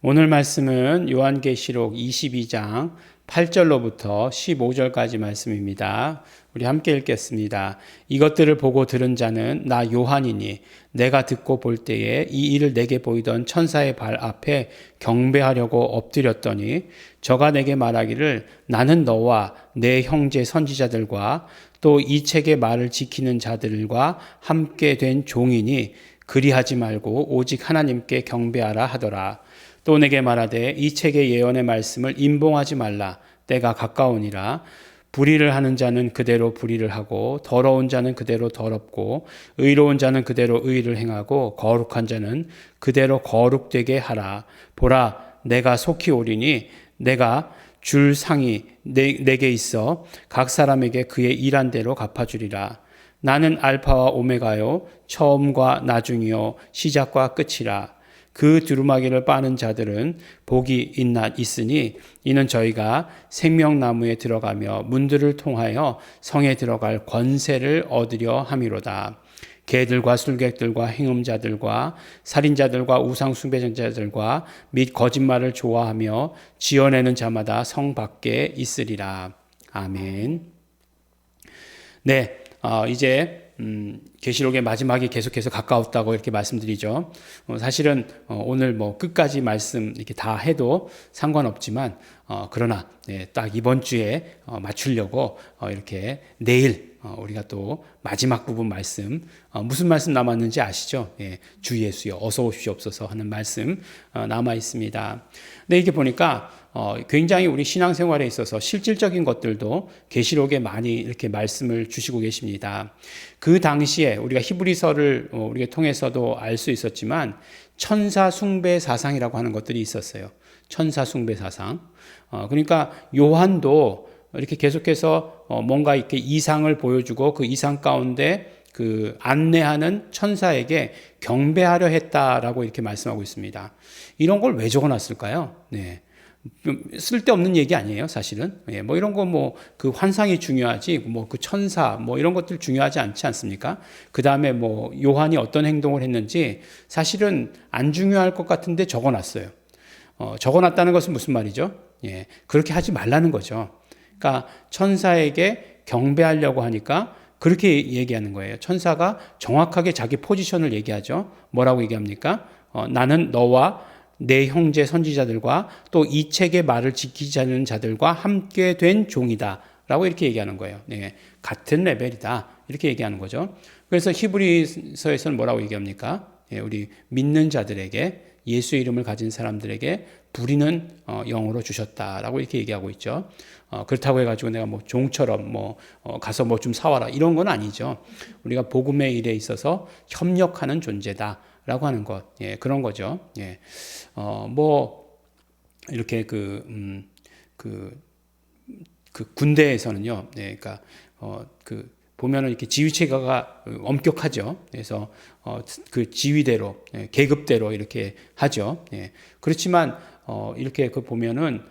오늘 말씀은 요한계시록 22장 8절로부터 15절까지 말씀입니다. 우리 함께 읽겠습니다. 이것들을 보고 들은 자는 나 요한이니 내가 듣고 볼 때에 이 일을 내게 보이던 천사의 발 앞에 경배하려고 엎드렸더니 저가 내게 말하기를 나는 너와 내 형제 선지자들과 또 이 책의 말을 지키는 자들과 함께 된 종이니 그리하지 말고 오직 하나님께 경배하라 하더라. 또 내게 말하되 이 책의 예언의 말씀을 임봉하지 말라. 때가 가까우니라. 불의를 하는 자는 그대로 불의를 하고 더러운 자는 그대로 더럽고 의로운 자는 그대로 의를 행하고 거룩한 자는 그대로 거룩되게 하라. 보라, 내가 속히 오리니 내가 줄 상이 내게 있어 각 사람에게 그의 일한 대로 갚아주리라. 나는 알파와 오메가요 처음과 나중이요 시작과 끝이라. 그 두루마기를 빠는 자들은 복이 있으니 이는 저희가 생명나무에 들어가며 문들을 통하여 성에 들어갈 권세를 얻으려 함이로다. 개들과 술객들과 행음자들과 살인자들과 우상숭배자들과 및 거짓말을 좋아하며 지어내는 자마다 성 밖에 있으리라. 아멘. 네, 이제 계시록의 마지막이 계속해서 가까웠다고 이렇게 말씀드리죠. 사실은 오늘 뭐 끝까지 말씀 이렇게 다 해도 상관없지만 그러나 딱 이번 주에 맞추려고 이렇게 내일 우리가 또 마지막 부분 말씀 무슨 말씀 남았는지 아시죠? 주 예수여 어서 오시옵소서 하는 말씀 남아 있습니다. 근데 이게 보니까 굉장히 우리 신앙생활에 있어서 실질적인 것들도 계시록에 많이 이렇게 말씀을 주시고 계십니다. 그 당시에 우리가 히브리서를 우리가 통해서도 알 수 있었지만 천사 숭배 사상이라고 하는 것들이 있었어요. 천사 숭배 사상. 그러니까 요한도 이렇게 계속해서 뭔가 이렇게 이상을 보여주고 그 이상 가운데 그 안내하는 천사에게 경배하려 했다라고 이렇게 말씀하고 있습니다. 이런 걸 왜 적어놨을까요? 네. 쓸데없는 얘기 아니에요, 사실은. 뭐 이런 거 뭐 그 환상이 중요하지, 뭐 그 천사, 뭐 이런 것들 중요하지 않지 않습니까? 그 다음에 뭐 요한이 어떤 행동을 했는지 사실은 안 중요할 것 같은데 적어놨어요. 적어놨다는 것은 무슨 말이죠? 그렇게 하지 말라는 거죠. 그러니까 천사에게 경배하려고 하니까 그렇게 얘기하는 거예요. 천사가 정확하게 자기 포지션을 얘기하죠. 뭐라고 얘기합니까? 나는 너와 내 형제 선지자들과 또 이 책의 말을 지키지 않는 자들과 함께 된 종이다 라고 이렇게 얘기하는 거예요. 같은 레벨이다 이렇게 얘기하는 거죠. 그래서 히브리서에서는 뭐라고 얘기합니까? 우리 믿는 자들에게 예수의 이름을 가진 사람들에게 부리는 영으로 주셨다라고 이렇게 얘기하고 있죠. 그렇다고 해가지고 내가 뭐 종처럼 가서 뭐 좀 사와라 이런 건 아니죠. 우리가 복음의 일에 있어서 협력하는 존재다라고 하는 것, 그런 거죠. 뭐 이렇게 그 군대에서는요, 그러니까 보면은 이렇게 지휘 체계가 엄격하죠. 그래서 그 지휘대로 계급대로 이렇게 하죠. 그렇지만 이렇게 보면은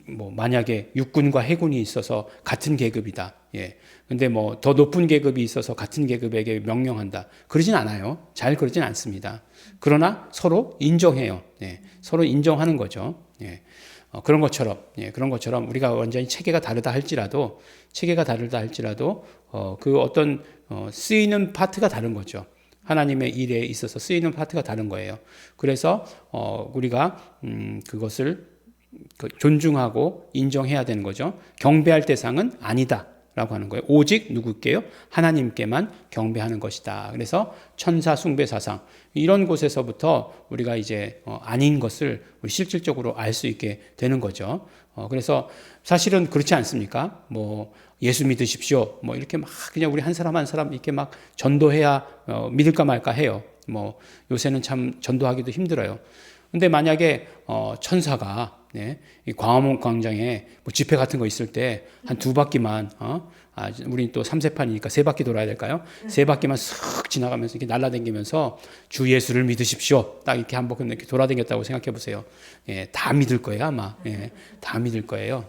뭐 만약에 육군과 해군이 있어서 같은 계급이다. 근데 뭐 더 높은 계급이 있어서 같은 계급에게 명령한다. 그러진 않아요. 잘 그러진 않습니다. 그러나 서로 인정해요. 서로 인정하는 거죠. 그런 것처럼 우리가 완전히 체계가 다르다 할지라도 그 어떤 쓰이는 파트가 다른 거죠. 하나님의 일에 있어서 쓰이는 파트가 다른 거예요. 그래서 우리가 그것을 존중하고 인정해야 되는 거죠. 경배할 대상은 아니다 라고 하는 거예요. 오직 누구께요? 하나님께만 경배하는 것이다. 그래서 천사 숭배 사상 이런 곳에서부터 우리가 이제 아닌 것을 우리 실질적으로 알 수 있게 되는 거죠. 그래서 사실은 그렇지 않습니까? 뭐 예수 믿으십시오. 뭐 이렇게 막 그냥 우리 한 사람 한 사람 이렇게 막 전도해야 믿을까 말까 해요. 뭐 요새는 참 전도하기도 힘들어요. 근데 만약에 천사가 이 광화문 광장에 뭐 집회 같은 거 있을 때 한 두 바퀴만 우리 또 3세판이니까 세 바퀴 돌아야 될까요? 세 바퀴만 쓱 지나가면서 이렇게 날아다니면서 주 예수를 믿으십시오. 딱 이렇게 한 바퀴 이렇게 돌아다녔다고 생각해 보세요. 다 믿을 거예요, 아마. 다 믿을 거예요.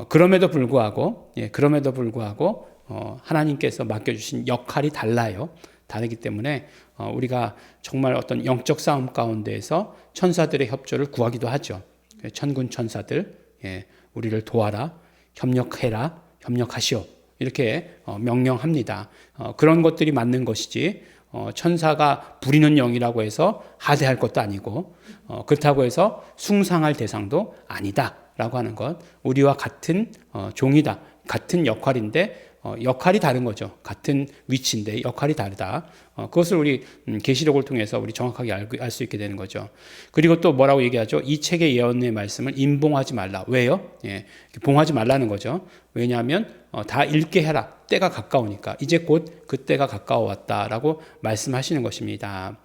그럼에도 불구하고 하나님께서 맡겨주신 역할이 달라요. 다르기 때문에 우리가 정말 어떤 영적 싸움 가운데에서 천사들의 협조를 구하기도 하죠. 천군 천사들, 우리를 도와라, 협력해라, 협력하시오. 이렇게 명령합니다. 그런 것들이 맞는 것이지 천사가 부리는 영이라고 해서 하대할 것도 아니고 그렇다고 해서 숭상할 대상도 아니다라고 하는 것. 우리와 같은 종이다. 같은 역할인데 역할이 다른 거죠. 같은 위치인데 역할이 다르다. 그것을 우리 계시록을 통해서 우리 정확하게 알 수 있게 되는 거죠. 그리고 또 뭐라고 얘기하죠? 이 책의 예언의 말씀을 임봉하지 말라. 왜요? 봉하지 말라는 거죠. 왜냐하면 다 읽게 해라. 때가 가까우니까. 이제 곧 그 때가 가까워왔다라고 말씀하시는 것입니다.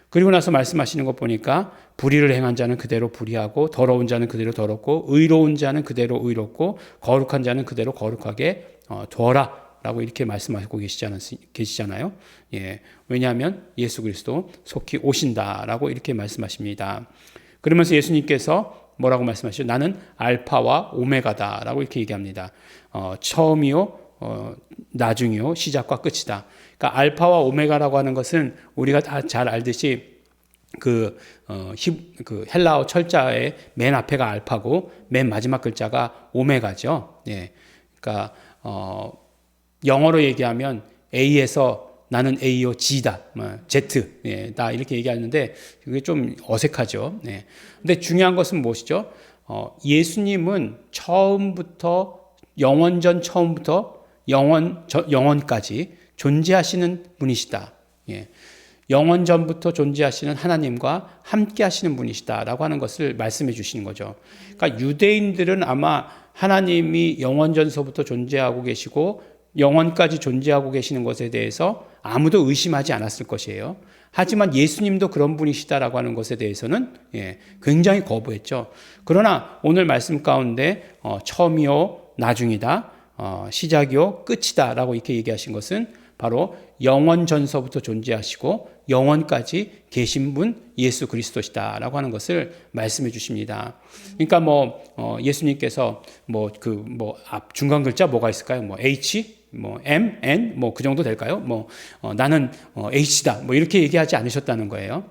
그리고 나서 말씀하시는 것 보니까 불의를 행한 자는 그대로 불의하고 더러운 자는 그대로 더럽고 의로운 자는 그대로 의롭고 거룩한 자는 그대로 거룩하게 두어라 라고 이렇게 말씀하고 계시잖아요. 왜냐하면 예수 그리스도 속히 오신다라고 이렇게 말씀하십니다. 그러면서 예수님께서 뭐라고 말씀하시죠? 나는 알파와 오메가다라고 이렇게 얘기합니다. 처음이요, 나중이요, 시작과 끝이다. 그러니까 알파와 오메가라고 하는 것은 우리가 다 잘 알듯이 그 헬라어 철자의 맨 앞에가 알파고 맨 마지막 글자가 오메가죠. 그러니까 영어로 얘기하면 A에서 나는 A요 G다, Z, 다 이렇게 얘기하는데 그게 좀 어색하죠. 근데 중요한 것은 무엇이죠? 예수님은 처음부터 영원전 처음부터 영원까지 존재하시는 분이시다. 영원 전부터 존재하시는 하나님과 함께 하시는 분이시다라고 하는 것을 말씀해 주시는 거죠. 그러니까 유대인들은 아마 하나님이 영원 전서부터 존재하고 계시고 영원까지 존재하고 계시는 것에 대해서 아무도 의심하지 않았을 것이에요. 하지만 예수님도 그런 분이시다라고 하는 것에 대해서는 굉장히 거부했죠. 그러나 오늘 말씀 가운데 처음이요 나중이다, 시작이요 끝이다라고 이렇게 얘기하신 것은 바로 영원 전서부터 존재하시고 영원까지 계신 분 예수 그리스도시다라고 하는 것을 말씀해 주십니다. 그러니까 예수님께서 앞 중간 글자 뭐가 있을까요? H, M, N 그 정도 될까요? 나는 H다 이렇게 얘기하지 않으셨다는 거예요.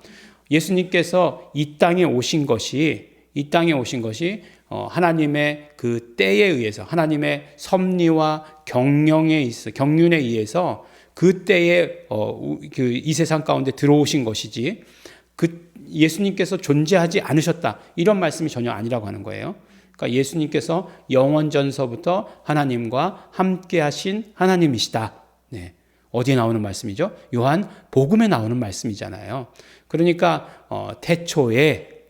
예수님께서 이 땅에 오신 것이 하나님의 그 때에 의해서 하나님의 섭리와 경륜에 의해서 그 때에 이 세상 가운데 들어오신 것이지 예수님께서 존재하지 않으셨다 이런 말씀이 전혀 아니라고 하는 거예요. 그러니까 예수님께서 영원 전서부터 하나님과 함께 하신 하나님이시다. 어디에 나오는 말씀이죠? 요한 복음에 나오는 말씀이잖아요. 그러니까 태초에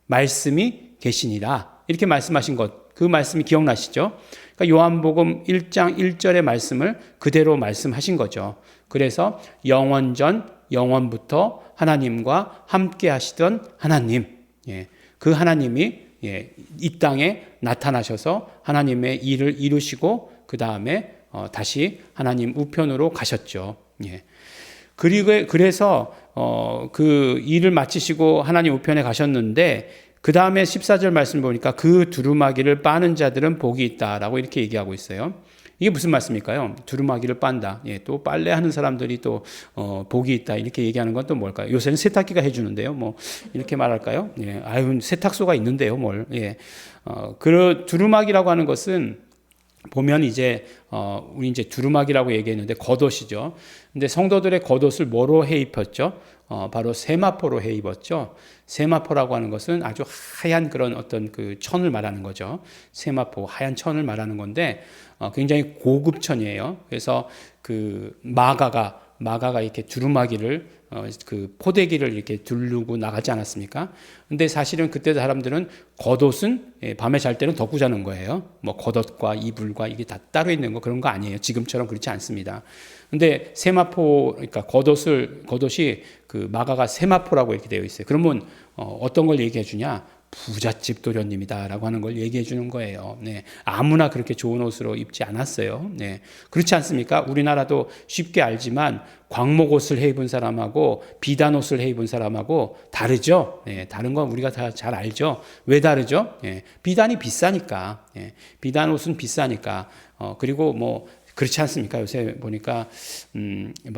말씀이 계시니라 이렇게 말씀하신 것, 그 말씀이 기억나시죠? 그러니까 요한복음 1장 1절의 말씀을 그대로 말씀하신 거죠. 그래서 영원전 영원부터 하나님과 함께 하시던 하나님, 그 하나님이 이 땅에 나타나셔서 하나님의 일을 이루시고 그 다음에 다시 하나님 우편으로 가셨죠. 그래서 그 일을 마치시고 하나님 우편에 가셨는데 그 다음에 14절 말씀 보니까 그 두루마기를 빠는 자들은 복이 있다라고 이렇게 얘기하고 있어요. 이게 무슨 말씀일까요? 두루마기를 빤다. 또 빨래하는 사람들이 또 복이 있다 이렇게 얘기하는 건 또 뭘까요? 요새는 세탁기가 해주는데요. 이렇게 말할까요? 세탁소가 있는데요. 그 두루마기라고 하는 것은 보면 우리 두루마기라고 얘기했는데 겉옷이죠. 근데 성도들의 겉옷을 뭐로 해 입혔죠? 바로 세마포로 해 입었죠. 세마포라고 하는 것은 아주 하얀 그런 어떤 그 천을 말하는 거죠. 세마포, 하얀 천을 말하는 건데 굉장히 고급 천이에요. 그래서 그 마가가 이렇게 두루마기를 그 포대기를 이렇게 두르고 나가지 않았습니까? 근데 사실은 그때 사람들은 겉옷은 밤에 잘 때는 덮고 자는 거예요. 겉옷과 이불과 이게 다 따로 있는 거 그런 거 아니에요. 지금처럼 그렇지 않습니다. 근데 세마포, 그러니까 겉옷이 그 마가가 세마포라고 이렇게 되어 있어요. 그러면 어떤 걸 얘기해 주냐? 부잣집 도련님이다라고 하는 걸 얘기해 주는 거예요. 아무나 그렇게 좋은 옷으로 입지 않았어요. 그렇지 않습니까? 우리나라도 쉽게 알지만 광목 옷을 해 입은 사람하고 비단 옷을 해 입은 사람하고 다르죠. 다른 건 우리가 다 잘 알죠. 왜 다르죠? 비단이 비싸니까. 비단 옷은 비싸니까. 그리고 그렇지 않습니까? 요새 보니까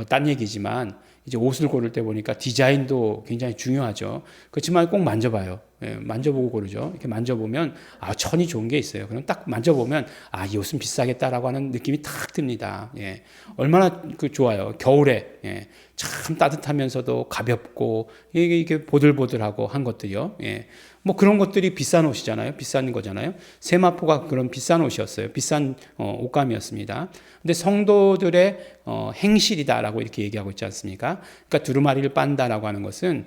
딴 얘기지만 이제 옷을 고를 때 보니까 디자인도 굉장히 중요하죠. 그렇지만 꼭 만져봐요. 예, 만져보고 고르죠. 이렇게 만져보면 천이 좋은 게 있어요. 그럼 딱 만져보면 이 옷은 비싸겠다라고 하는 느낌이 탁 듭니다. 예, 얼마나 좋아요. 겨울에 예, 참 따뜻하면서도 가볍고 이게 보들보들하고 한 것들이요. 예, 뭐 그런 것들이 비싼 옷이잖아요. 비싼 거잖아요. 세마포가 그런 비싼 옷이었어요. 비싼 옷감이었습니다. 근데 성도들의 행실이다라고 이렇게 얘기하고 있지 않습니까? 그러니까 두루마리를 빤다라고 하는 것은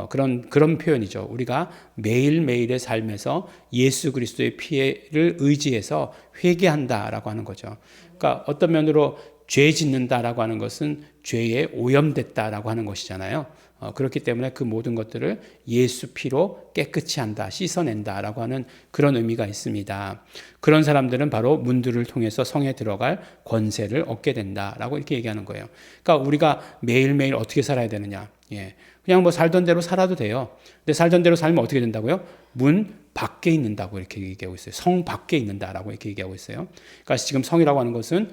그런 표현이죠. 우리가 매일매일의 삶에서 예수 그리스도의 피를 의지해서 회개한다라고 하는 거죠. 그러니까 어떤 면으로 죄 짓는다라고 하는 것은 죄에 오염됐다라고 하는 것이잖아요. 그렇기 때문에 그 모든 것들을 예수 피로 깨끗이 한다, 씻어낸다라고 하는 그런 의미가 있습니다. 그런 사람들은 바로 문들을 통해서 성에 들어갈 권세를 얻게 된다라고 이렇게 얘기하는 거예요. 그러니까 우리가 매일매일 어떻게 살아야 되느냐. 예. 그냥 뭐 살던 대로 살아도 돼요. 근데 살던 대로 살면 어떻게 된다고요? 문 밖에 있는다고 이렇게 얘기하고 있어요. 성 밖에 있는다라고 이렇게 얘기하고 있어요. 그러니까 지금 성이라고 하는 것은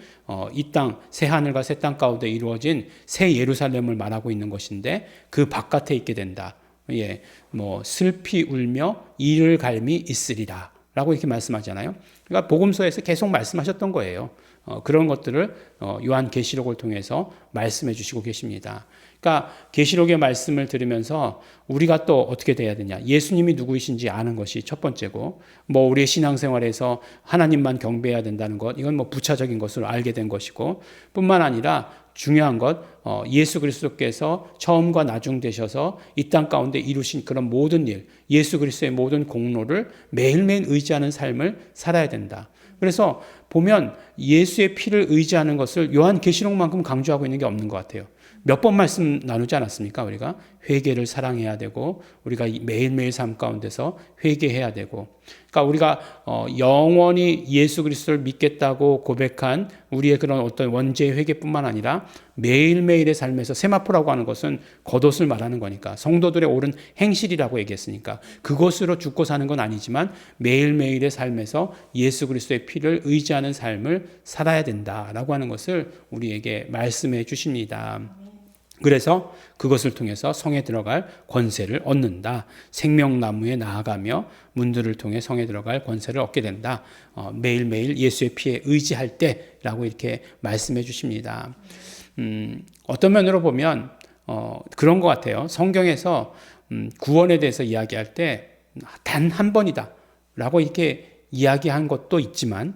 이 땅, 새 하늘과 새 땅 가운데 이루어진 새 예루살렘을 말하고 있는 것인데 그 바깥에 있게 된다. 예, 뭐 슬피 울며 이를 갈미 있으리라. 라고 이렇게 말씀하잖아요. 그러니까 복음서에서 계속 말씀하셨던 거예요. 그런 것들을 요한계시록을 통해서 말씀해 주시고 계십니다. 그러니까 계시록의 말씀을 들으면서 우리가 또 어떻게 돼야 되냐. 예수님이 누구이신지 아는 것이 첫 번째고, 뭐 우리의 신앙생활에서 하나님만 경배해야 된다는 것, 이건 뭐 부차적인 것으로 알게 된 것이고, 뿐만 아니라 중요한 것, 예수 그리스도께서 처음과 나중 되셔서 이 땅 가운데 이루신 그런 모든 일, 예수 그리스도의 모든 공로를 매일매일 의지하는 삶을 살아야 된다. 그래서 보면 예수의 피를 의지하는 것을 요한계시록만큼 강조하고 있는 게 없는 것 같아요. 몇 번 말씀 나누지 않았습니까? 우리가 회개를 사랑해야 되고, 우리가 매일매일 삶 가운데서 회개해야 되고, 그러니까 우리가 영원히 예수 그리스도를 믿겠다고 고백한 우리의 그런 어떤 원죄의 회개뿐만 아니라 매일매일의 삶에서 세마포라고 하는 것은 겉옷을 말하는 거니까, 성도들의 옳은 행실이라고 얘기했으니까 그것으로 죽고 사는 건 아니지만 매일매일의 삶에서 예수 그리스도의 피를 의지하는 삶을 살아야 된다라고 하는 것을 우리에게 말씀해 주십니다. 그래서 그것을 통해서 성에 들어갈 권세를 얻는다. 생명나무에 나아가며 문들을 통해 성에 들어갈 권세를 얻게 된다. 매일매일 예수의 피에 의지할 때라고 이렇게 말씀해 주십니다. 어떤 면으로 보면 그런 것 같아요. 성경에서 구원에 대해서 이야기할 때 단 한 번이다 라고 이렇게 이야기한 것도 있지만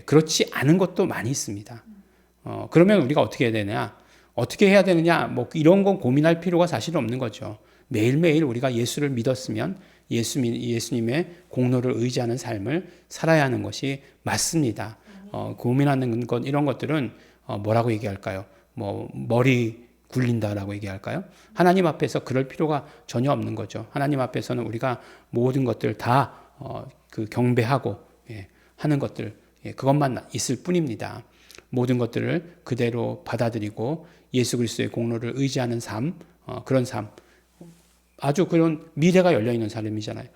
그렇지 않은 것도 많이 있습니다. 그러면 우리가 어떻게 해야 되냐? 어떻게 해야 되느냐? 뭐 이런 건 고민할 필요가 사실 없는 거죠. 매일매일 우리가 예수를 믿었으면 예수님의 공로를 의지하는 삶을 살아야 하는 것이 맞습니다. 고민하는 것 이런 것들은 뭐라고 얘기할까요? 뭐 머리 굴린다라고 얘기할까요? 하나님 앞에서 그럴 필요가 전혀 없는 거죠. 하나님 앞에서는 우리가 모든 것들 다 경배하고 하는 것들 그것만 있을 뿐입니다. 모든 것들을 그대로 받아들이고 예수 그리스도의 공로를 의지하는 삶, 그런 삶, 아주 그런 미래가 열려있는 삶이잖아요.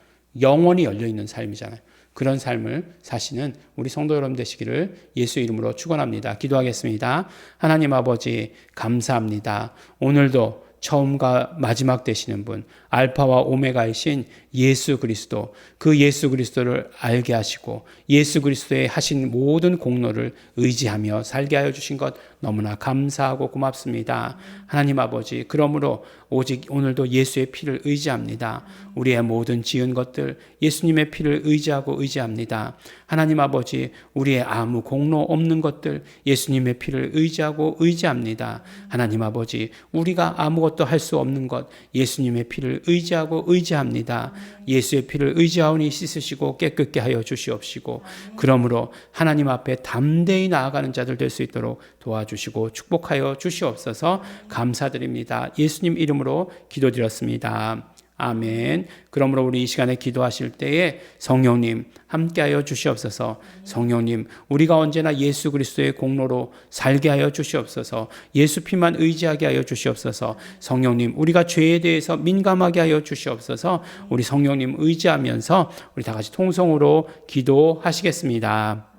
영원히 열려있는 삶이잖아요. 그런 삶을 사시는 우리 성도 여러분 되시기를 예수 이름으로 축원합니다. 기도하겠습니다. 하나님 아버지 감사합니다. 오늘도 처음과 마지막 되시는 분, 알파와 오메가이신 예수 그리스도, 그 예수 그리스도를 알게 하시고 예수 그리스도의 하신 모든 공로를 의지하며 살게 하여 주신 것 너무나 감사하고 고맙습니다. 하나님 아버지, 그러므로 오직 오늘도 예수의 피를 의지합니다. 우리의 모든 지은 것들 예수님의 피를 의지합니다. 하나님 아버지, 우리의 아무 공로 없는 것들 예수님의 피를 의지합니다. 하나님 아버지, 우리가 아무것도 할 수 없는 것 예수님의 피를 의지합니다. 예수의 피를 의지하오니 씻으시고 깨끗게 하여 주시옵시고, 그러므로 하나님 앞에 담대히 나아가는 자들 될 수 있도록 도와주시고 축복하여 주시옵소서. 감사드립니다. 예수님 이름으로 기도드렸습니다. 아멘. 그러므로 우리 이 시간에 기도하실 때에 성령님 함께하여 주시옵소서. 성령님, 우리가 언제나 예수 그리스도의 공로로 살게 하여 주시옵소서. 예수 피만 의지하게 하여 주시옵소서. 성령님, 우리가 죄에 대해서 민감하게 하여 주시옵소서. 우리 성령님 의지하면서 우리 다 같이 통성으로 기도하시겠습니다.